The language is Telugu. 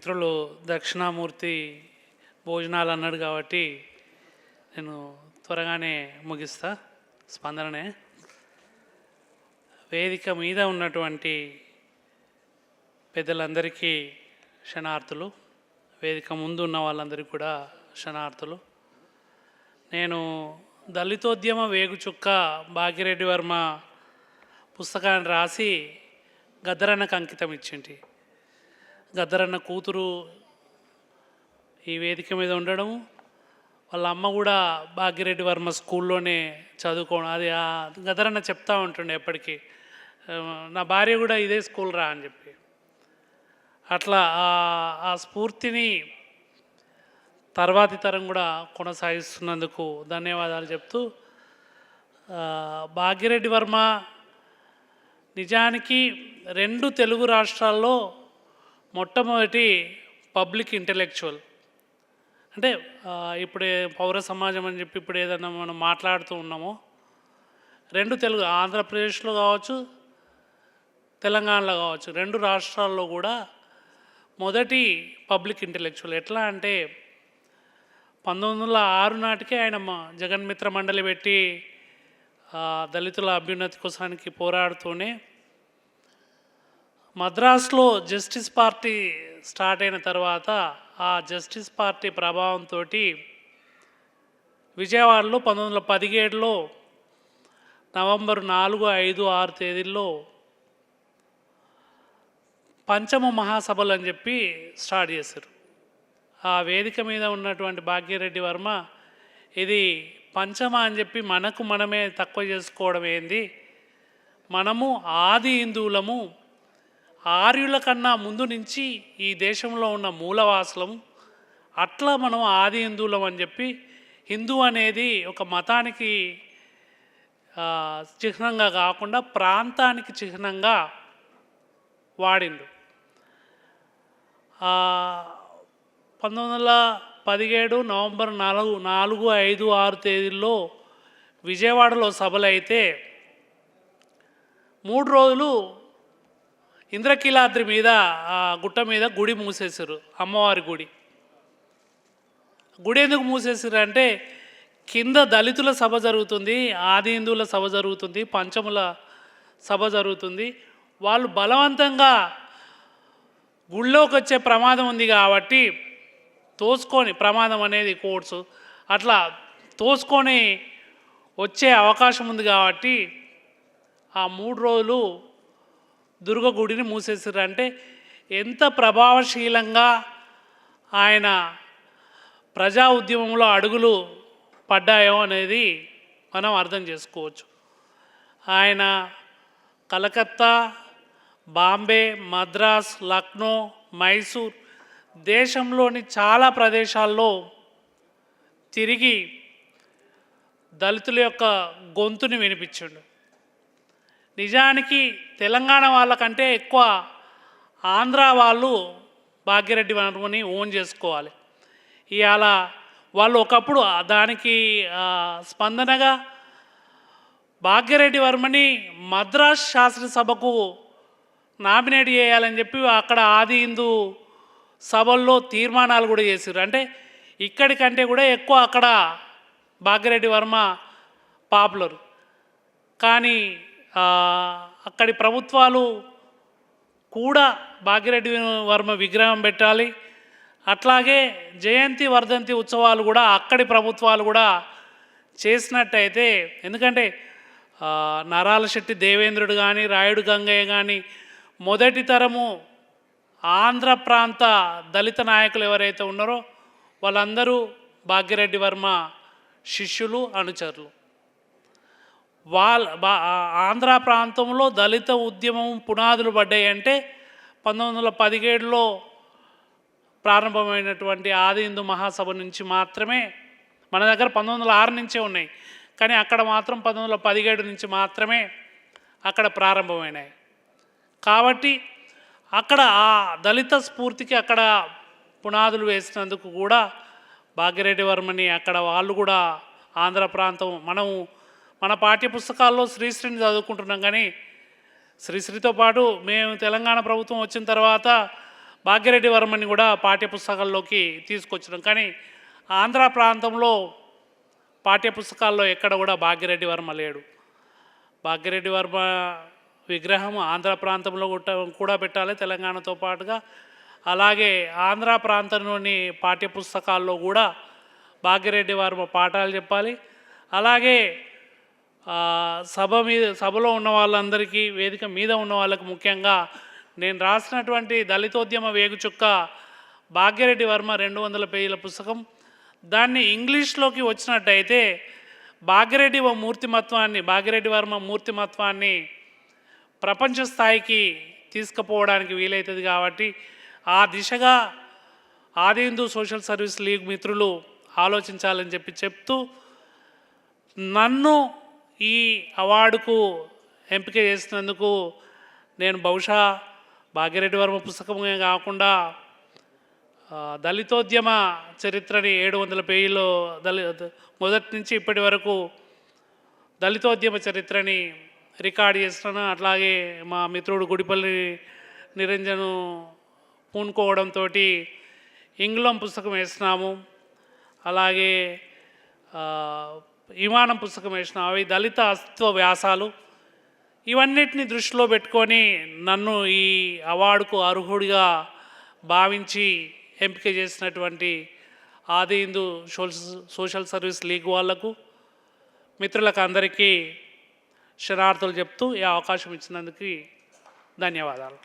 మిత్రులు దక్షిణామూర్తి భోజనాలు అన్నాడు కాబట్టి నేను త్వరగానే ముగిస్తా. స్పందననే వేదిక మీద ఉన్నటువంటి పెద్దలందరికీ శరణార్థులు, వేదిక ముందు ఉన్న వాళ్ళందరికీ కూడా శరణార్థులు. నేను దళితోద్యమ వేగుచుక్క భాగ్యరెడ్డి వర్మ పుస్తకాన్ని రాసి గద్దరన్నకు అంకితం ఇచ్చింటి. గద్దరన్న కూతురు ఈ వేదిక మీద ఉండడము, వాళ్ళ అమ్మ కూడా భాగ్యరెడ్డి వర్మ స్కూల్లోనే చదువుకోవడం, అది గద్దరన్న చెప్తా ఉంటుండే ఎప్పటికీ, నా భార్య కూడా ఇదే స్కూల్ రా అని చెప్పి. అట్లా ఆ స్ఫూర్తిని తర్వాతి తరం కూడా కొనసాగిస్తున్నందుకు ధన్యవాదాలు చెప్తూ, భాగ్యరెడ్డి వర్మ నిజానికి 2 తెలుగు రాష్ట్రాల్లో మొట్టమొదటి పబ్లిక్ ఇంటలెక్చువల్. అంటే ఇప్పుడే పౌర సమాజం అని చెప్పి ఇప్పుడు ఏదన్నా మనం మాట్లాడుతూ ఉన్నామో, 2 తెలుగు, ఆంధ్రప్రదేశ్లో కావచ్చు, తెలంగాణలో కావచ్చు, 2 రాష్ట్రాల్లో కూడా మొదటి పబ్లిక్ ఇంటలెక్చువల్. ఎట్లా అంటే 1906 నాటికే ఆయన జగన్మిత్ర మండలి పెట్టి దళితుల అభ్యున్నతి కోసానికి పోరాడుతూనే, మద్రాసులో జస్టిస్ పార్టీ స్టార్ట్ అయిన తర్వాత ఆ జస్టిస్ పార్టీ ప్రభావంతో విజయవాడలో 1917లో నవంబర్ 4, 5, 6 తేదీల్లో పంచమ మహాసభలు అని చెప్పి స్టార్ట్ చేశారు. ఆ వేదిక మీద ఉన్నటువంటి భాగ్యరెడ్డి వర్మ ఇది పంచమ అని చెప్పి మనకు మనమే తక్కువ చేసుకోవడం ఏంది, మనము ఆది హిందువులము, ఆర్యుల కన్నా ముందు నుంచి ఈ దేశంలో ఉన్న మూలవాసులము, అట్లా మనం ఆది హిందువులం అని చెప్పి, హిందూ అనేది ఒక మతానికి చిహ్నంగా కాకుండా ప్రాంతానికి చిహ్నంగా వాడిండు. 1917 నవంబర్ 4, 5, 6 తేదీల్లో విజయవాడలో సభలు అయితే 3 రోజులు ఇంద్రకీలాద్రి మీద ఆ గుట్ట మీద గుడి మూసేశారు, అమ్మవారి గుడి. గుడి ఎందుకు మూసేసారు అంటే, కింద దళితుల సభ జరుగుతుంది, ఆది హిందువుల సభ జరుగుతుంది, పంచముల సభ జరుగుతుంది, వాళ్ళు బలవంతంగా గుళ్ళోకి వచ్చే ప్రమాదం ఉంది కాబట్టి తోసుకొని, ప్రమాదం అనేది కోర్సు, అట్లా తోసుకొని వచ్చే అవకాశం ఉంది కాబట్టి ఆ 3 రోజులు దుర్గ గుడిని మూసేసారు. అంటే ఎంత ప్రభావశీలంగా ఆయన ప్రజా ఉద్యమంలో అడుగులు పడ్డాయో అనేది మనం అర్థం చేసుకోవచ్చు. ఆయన కలకత్తా, బాంబే, మద్రాస్, లక్నో, మైసూర్, దేశంలోని చాలా ప్రదేశాల్లో తిరిగి దళితుల యొక్క గొంతుని వినిపించాడు. నిజానికి తెలంగాణ వాళ్ళకంటే ఎక్కువ ఆంధ్ర వాళ్ళు భాగ్యరెడ్డి వర్మని ఓన్ చేసుకోవాలి. ఇవాళ వాళ్ళు ఒకప్పుడు దానికి స్పందనగా భాగ్యరెడ్డి వర్మని మద్రాస్ శాసనసభకు నామినేట్ చేయాలని చెప్పి అక్కడ ఆది హిందూ సభల్లో తీర్మానాలు కూడా చేశారు. అంటే ఇక్కడికంటే కూడా ఎక్కువ అక్కడ భాగ్యరెడ్డి వర్మ పాపులర్. కానీ అక్కడి ప్రభుత్వాలు కూడా భాగ్యరెడ్డి వర్మ విగ్రహం పెట్టాలి, అట్లాగే జయంతి వర్ధంతి ఉత్సవాలు కూడా అక్కడి ప్రభుత్వాలు కూడా చేసినట్టయితే, ఎందుకంటే నరాల శెట్టి దేవేంద్రుడు కానీ, రాయుడు గంగయ్య కానీ, మొదటి తరము ఆంధ్ర ప్రాంత దళిత నాయకులు ఎవరైతే ఉన్నారో వాళ్ళందరూ భాగ్యరెడ్డి వర్మ శిష్యులు, అనుచరులు. ఆంధ్ర ప్రాంతంలో దళిత ఉద్యమం పునాదులు పడ్డాయి అంటే 1917లో ప్రారంభమైనటువంటి ఆది హిందూ మహాసభ నుంచి మాత్రమే. మన దగ్గర 1906 నుంచే ఉన్నాయి, కానీ అక్కడ మాత్రం 1917 నుంచి మాత్రమే అక్కడ ప్రారంభమైనాయి. కాబట్టి అక్కడ ఆ దళిత స్ఫూర్తికి అక్కడ పునాదులు వేసినందుకు కూడా భాగ్యరెడ్డి వర్మని అక్కడ వాళ్ళు కూడా ఆంధ్ర ప్రాంతం, మన పాఠ్యపుస్తకాల్లో శ్రీశ్రీని చదువుకుంటున్నాం, కానీ శ్రీశ్రీతో పాటు మేము తెలంగాణ ప్రభుత్వం వచ్చిన తర్వాత భాగ్యరెడ్డి వర్మని కూడా పాఠ్యపుస్తకాల్లోకి తీసుకొచ్చినాం. కానీ ఆంధ్ర ప్రాంతంలో పాఠ్యపుస్తకాల్లో ఎక్కడ కూడా భాగ్యరెడ్డి వర్మ లేడు. భాగ్యరెడ్డి వర్మ విగ్రహం ఆంధ్ర ప్రాంతంలో కూడా పెట్టాలి తెలంగాణతో పాటుగా. అలాగే ఆంధ్ర ప్రాంతంలోని పాఠ్యపుస్తకాల్లో కూడా భాగ్యరెడ్డి వర్మ పాఠాలు చెప్పాలి. అలాగే సభలో ఉన్న వాళ్ళందరికీ, వేదిక మీద ఉన్న వాళ్ళకు ముఖ్యంగా నేను రాసినటువంటి దళితోద్యమ వేగుచుక్క భాగ్యరెడ్డి వర్మ 200 పేజీల పుస్తకం, దాన్ని ఇంగ్లీష్లోకి వచ్చినట్టయితే భాగ్యరెడ్డి వర్మ మూర్తిమత్వాన్ని ప్రపంచ స్థాయికి తీసుకుపోవడానికి వీలవుతుంది. కాబట్టి ఆ దిశగా ఆది హిందూ సోషల్ సర్వీస్ లీగ్ మిత్రులు ఆలోచించాలని చెప్తూ నన్ను ఈ అవార్డుకు ఎంపిక చేసినందుకు నేను బహుశా భాగ్యరెడ్డి వర్మ పుస్తకమే కాకుండా దళితోద్యమ చరిత్రని 700 పేజీలో మొదటి నుంచి ఇప్పటి వరకు దళితోద్యమ చరిత్రని రికార్డ్ చేస్తున్నాను. అట్లాగే మా మిత్రుడు గుడిపల్లి నిరంజను పూనుకోవడంతో ఇంగ్లం పుస్తకం వేసినాము. అలాగే విమానం పుస్తకం వేసినాము. అవి దళిత అస్తిత్వ వ్యాసాలు. ఇవన్నిటిని దృష్టిలో పెట్టుకొని నన్ను ఈ అవార్డుకు అర్హుడిగా భావించి ఎంపిక చేసినటువంటి ఆది హిందూ సోషల్ సర్వీస్ లీగ్ వాళ్లకు, మిత్రులకు అందరికీ శరణార్థులు చెప్తూ ఈ అవకాశం ఇచ్చినందుకు ధన్యవాదాలు.